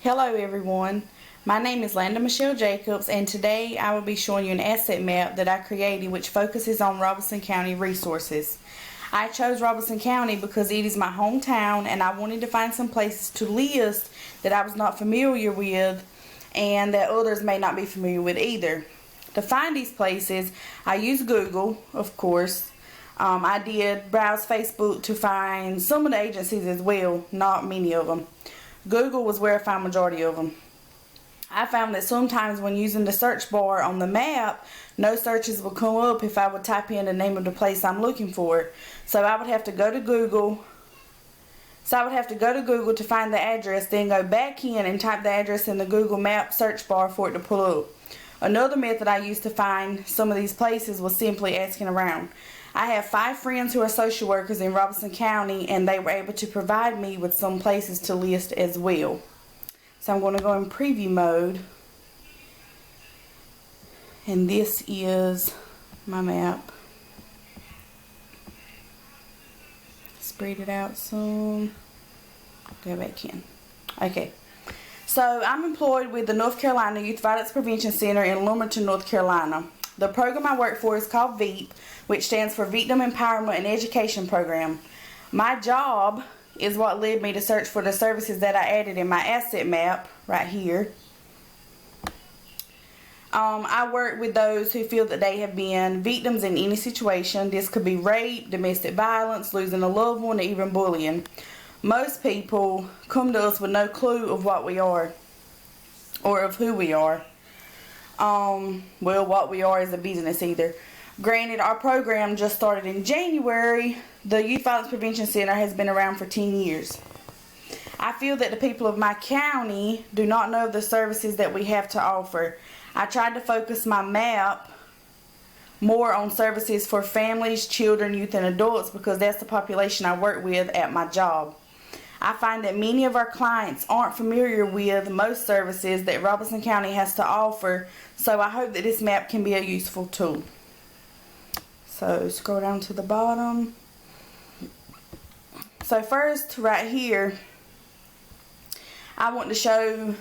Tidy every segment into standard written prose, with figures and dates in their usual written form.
Hello everyone, my name is Landa Michelle Jacobs, and today I will be showing you an asset map that I created which focuses on Robeson County resources. I chose Robeson County because it is my hometown and I wanted to find some places to list that I was not familiar with and that others may not be familiar with either. To find these places, I used Google, of course. I did browse Facebook to find some of the agencies as well, not many of them. Google was where I found majority of them. I found that sometimes when using the search bar on the map, no searches will come up if I would type in the name of the place I'm looking for. So I would have to go to Google. To find the address, then go back in and type the address in the Google map search bar for it to pull up. Another method I used to find some of these places was simply asking around. I have 5 friends who are social workers in Robeson County, and they were able to provide me with some places to list as well. So I'm going to go in preview mode, and this is my map. Spread it out some. Go back in. Okay. So I'm employed with the North Carolina Youth Violence Prevention Center in Lumberton, North Carolina. The program I work for is called VEEP, which stands for Victim Empowerment and Education Program. My job is what led me to search for the services that I added in my asset map right here. I work with those who feel that they have been victims in any situation. This could be rape, domestic violence, losing a loved one, or even bullying. Most people come to us with no clue of what we are or of who we are. What we are as a business either. Granted, our program just started in January. The Youth Violence Prevention Center has been around for 10 years. I feel that the people of my county do not know of the services that we have to offer. I tried to focus my map more on services for families, children, youth, and adults because that's the population I work with at my job. I find that many of our clients aren't familiar with most services that Robeson County has to offer, so I hope that this map can be a useful tool. So scroll down to the bottom. So first, right here, I want to show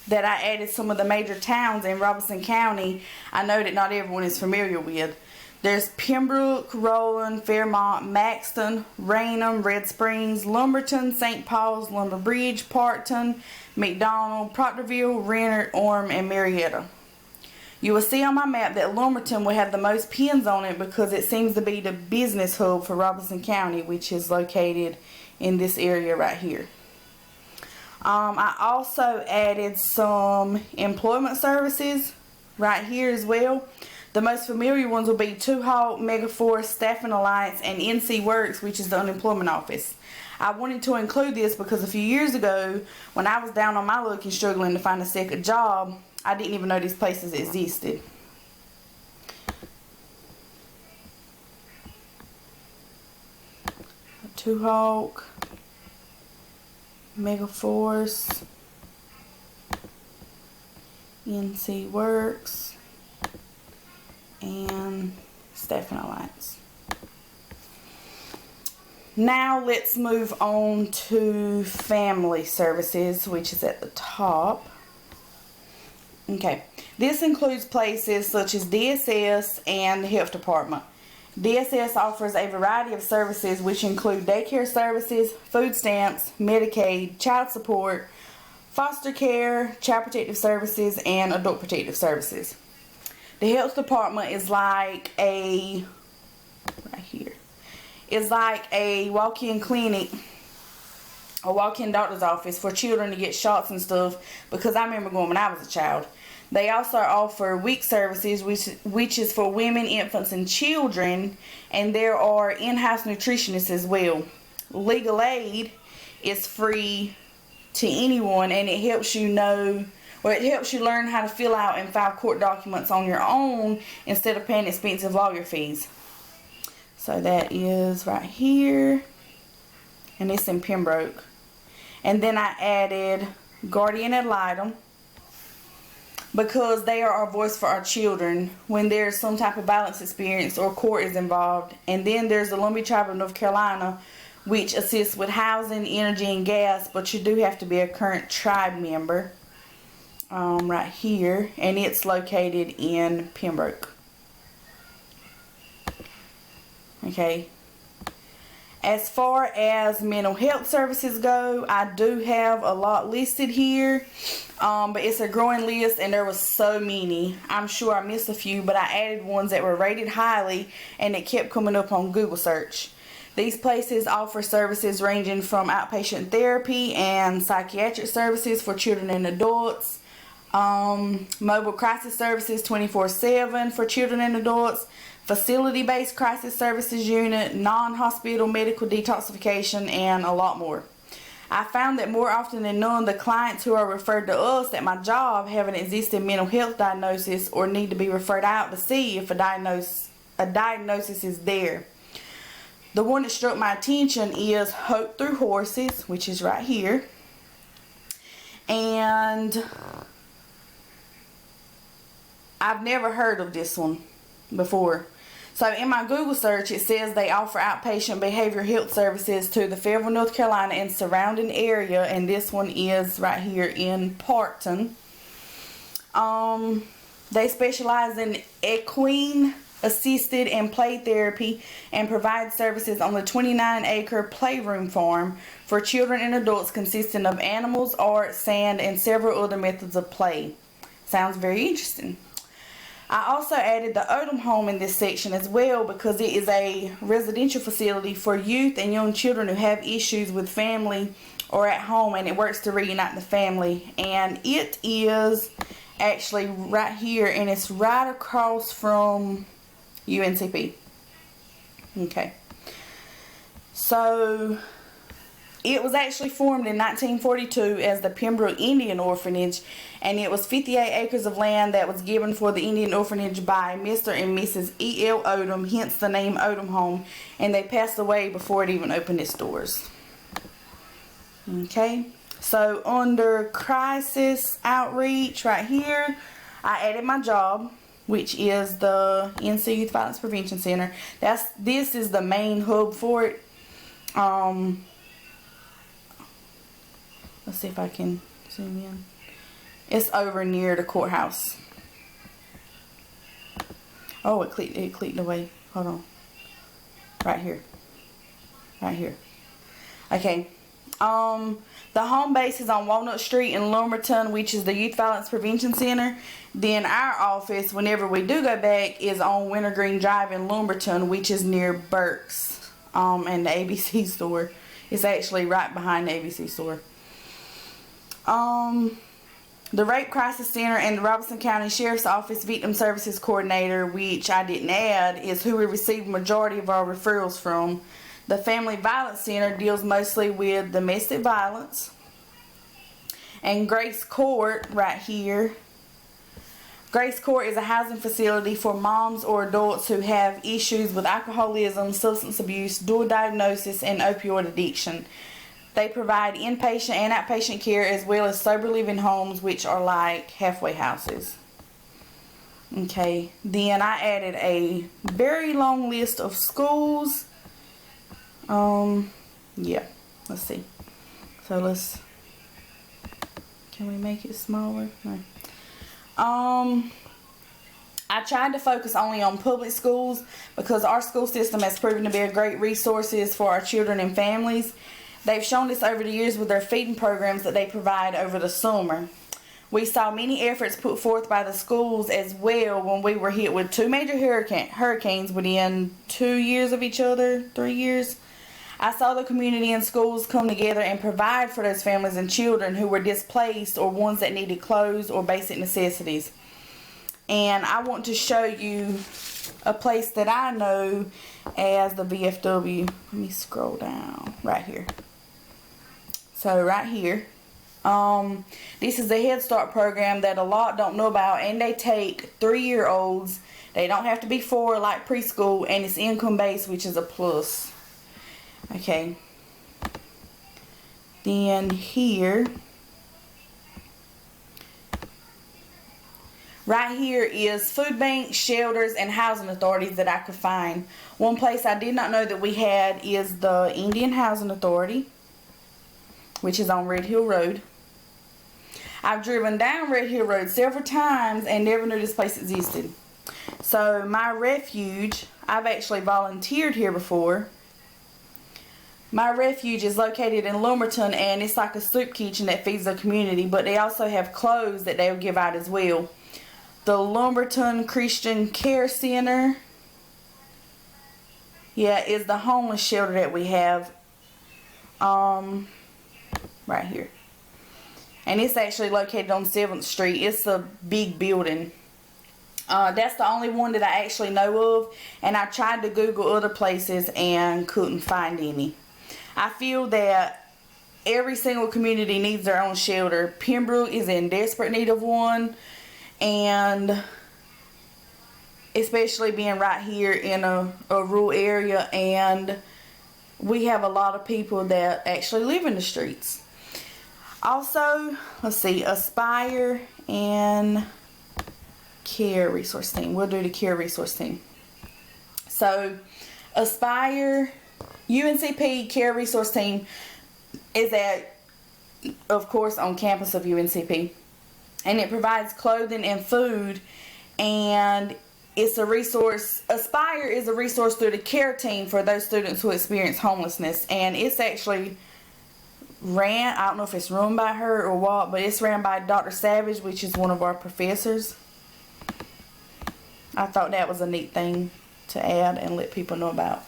that I added some of the major towns in Robeson County I know that not everyone is familiar with. There's Pembroke, Rowland, Fairmont, Maxton, Raynham, Red Springs, Lumberton, St. Paul's, Lumber Bridge, Parkton, McDonald, Proctorville, Renner, Orme, and Marietta. You will see on my map that Lumberton will have the most pins on it because it seems to be the business hub for Robeson County, which is located in this area right here. I also added some employment services right here as well. The most familiar ones will be Two-Hawk, Megaforce, Staffing Alliance, and NC Works, which is the unemployment office. I wanted to include this because a few years ago, when I was down on my luck and struggling to find a second job, I didn't even know these places existed. Two-Hawk, Megaforce, NC Works, and Staffing Alliance. Now let's move on to family services, which is at the top. Okay, this includes places such as DSS and the health department. DSS offers a variety of services which include daycare services, food stamps, Medicaid, child support, foster care, child protective services, and adult protective services. The health department is like a, right here, is like a walk-in clinic, a walk-in doctor's office for children to get shots and stuff, because I remember going when I was a child. They also offer week services, which is for women, infants, and children, and there are in-house nutritionists as well. Legal aid is free to anyone, and it helps you know, or it helps you learn how to fill out and file court documents on your own instead of paying expensive lawyer fees. So that is right here, and it's in Pembroke. And then I added guardian ad litem, because they are our voice for our children when there's some type of violence experience or court is involved. And then there's the Lumbee Tribe of North Carolina, which assists with housing, energy, and gas, but you do have to be a current tribe member. right here, and it's located in Pembroke. Okay. As far as mental health services go, I do have a lot listed here, but it's a growing list and there was so many. I'm sure I missed a few, but I added ones that were rated highly and it kept coming up on Google search. These places offer services ranging from outpatient therapy and psychiatric services for children and adults, mobile crisis services 24/7 for children and adults, facility-based crisis services unit, non-hospital medical detoxification, and a lot more. I found that more often than none, the clients who are referred to us at my job have an existing mental health diagnosis or need to be referred out to see if a diagnosis is there. The one that struck my attention is Hope Through Horses, which is right here. And I've never heard of this one before. So in my Google search, it says they offer outpatient behavioral health services to the Fayetteville, North Carolina and surrounding area, and this one is right here in Parkton. They specialize in equine assisted and play therapy and provide services on the 29-acre playroom farm for children and adults consisting of animals, art, sand, and several other methods of play. Sounds very interesting. I also added the Odom home in this section as well because it is a residential facility for youth and young children who have issues with family or at home, and it works to reunite the family. And it is actually right here, and it's right across from UNCP. Okay. So it was actually formed in 1942 as the Pembroke Indian Orphanage, and it was 58 acres of land that was given for the Indian Orphanage by Mr. and Mrs. E.L. Odom, hence the name Odom Home, and they passed away before it even opened its doors. Okay, so under crisis outreach right here, I added my job, which is the NC Youth Violence Prevention Center. This is the main hub for it. Let's see if I can zoom in. It's over near the courthouse. Oh, it clicked away. Hold on. Right here. Right here. Okay. The home base is on Walnut Street in Lumberton, which is the Youth Violence Prevention Center. Then our office, whenever we do go back, is on Wintergreen Drive in Lumberton, which is near Burke's and the ABC store. It's actually right behind the ABC store. The Rape Crisis Center and the Robeson County Sheriff's Office Victim Services Coordinator, which I didn't add, is who we receive majority of our referrals from. The Family Violence Center deals mostly with domestic violence. And Grace Court, right here. Grace Court is a housing facility for moms or adults who have issues with alcoholism, substance abuse, dual diagnosis, and opioid addiction. They provide inpatient and outpatient care as well as sober living homes, which are like halfway houses. Okay, then I added a very long list of schools. Yeah, let's see. So can we make it smaller? No. I tried to focus only on public schools because our school system has proven to be a great resources for our children and families. They've shown this over the years with their feeding programs that they provide over the summer. We saw many efforts put forth by the schools as well when we were hit with 2 major hurricanes within 2 years of each other, 3 years. I saw the community and schools come together and provide for those families and children who were displaced or ones that needed clothes or basic necessities. And I want to show you a place that I know as the VFW. Let me scroll down right here. So right here, this is the Head Start program that a lot don't know about, and they take 3-year-olds. They don't have to be 4 like preschool, and it's income based, which is a plus. Okay. Then here, right here is food banks, shelters, and housing authorities that I could find. One place I did not know that we had is the Indian Housing Authority, which is on Red Hill Road. I've driven down Red Hill Road several times and never knew this place existed. So my refuge, I've actually volunteered here before. My refuge is located in Lumberton, and it's like a soup kitchen that feeds the community, but they also have clothes that they'll give out as well. The Lumberton Christian Care Center, yeah, is the homeless shelter that we have right here. And it's actually located on 7th Street. It's a big building. That's the only one that I actually know of, and I tried to Google other places and couldn't find any. I feel that every single community needs their own shelter. Pembroke is in desperate need of one, and especially being right here in a rural area, and we have a lot of people that actually live in the streets. Also, let's see, Aspire and Care Resource Team. We'll do the Care Resource Team. So, Aspire, UNCP Care Resource Team is at, of course, on campus of UNCP. And it provides clothing and food, and it's a resource. Aspire is a resource through the care team for those students who experience homelessness. And it's actually ran, I don't know if it's run by her or what, but it's ran by Dr. Savage, which is one of our professors. I thought that was a neat thing to add and let people know about.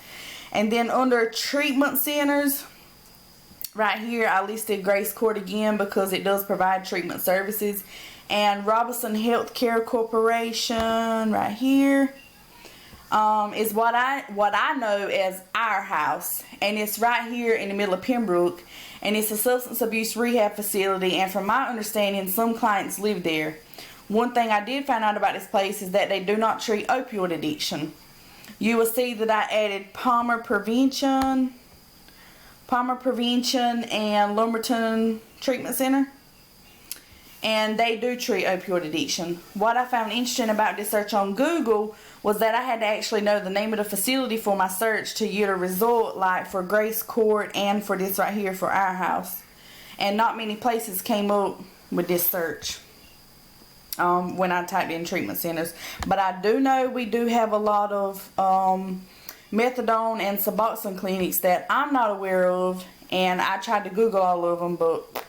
And then under treatment centers, right here I listed Grace Court again because it does provide treatment services. And Robeson Healthcare Corporation right here is what I know as Our House, and it's right here in the middle of Pembroke, and it's a substance abuse rehab facility, and from my understanding some clients live there. One thing I did find out about this place is that they do not treat opioid addiction. You will see that I added Palmer Prevention and Lumberton Treatment Center, and they do treat opioid addiction. What I found interesting about this search on Google was that I had to actually know the name of the facility for my search to get a result, like for Grace Court and for this right here for Our House. And not many places came up with this search when I typed in treatment centers. But I do know we do have a lot of methadone and Suboxone clinics that I'm not aware of, and I tried to Google all of them, but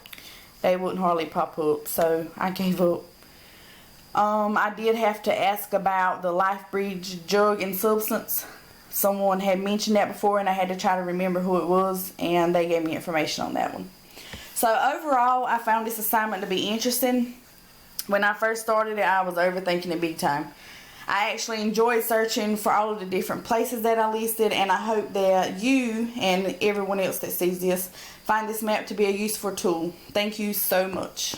they wouldn't hardly pop up, so I gave up. I did have to ask about the LifeBridge drug and substance. Someone had mentioned that before, and I had to try to remember who it was, and they gave me information on that one. So overall, I found this assignment to be interesting. When I first started it, I was overthinking it big time. I actually enjoyed searching for all of the different places that I listed, and I hope that you and everyone else that sees this find this map to be a useful tool. Thank you so much.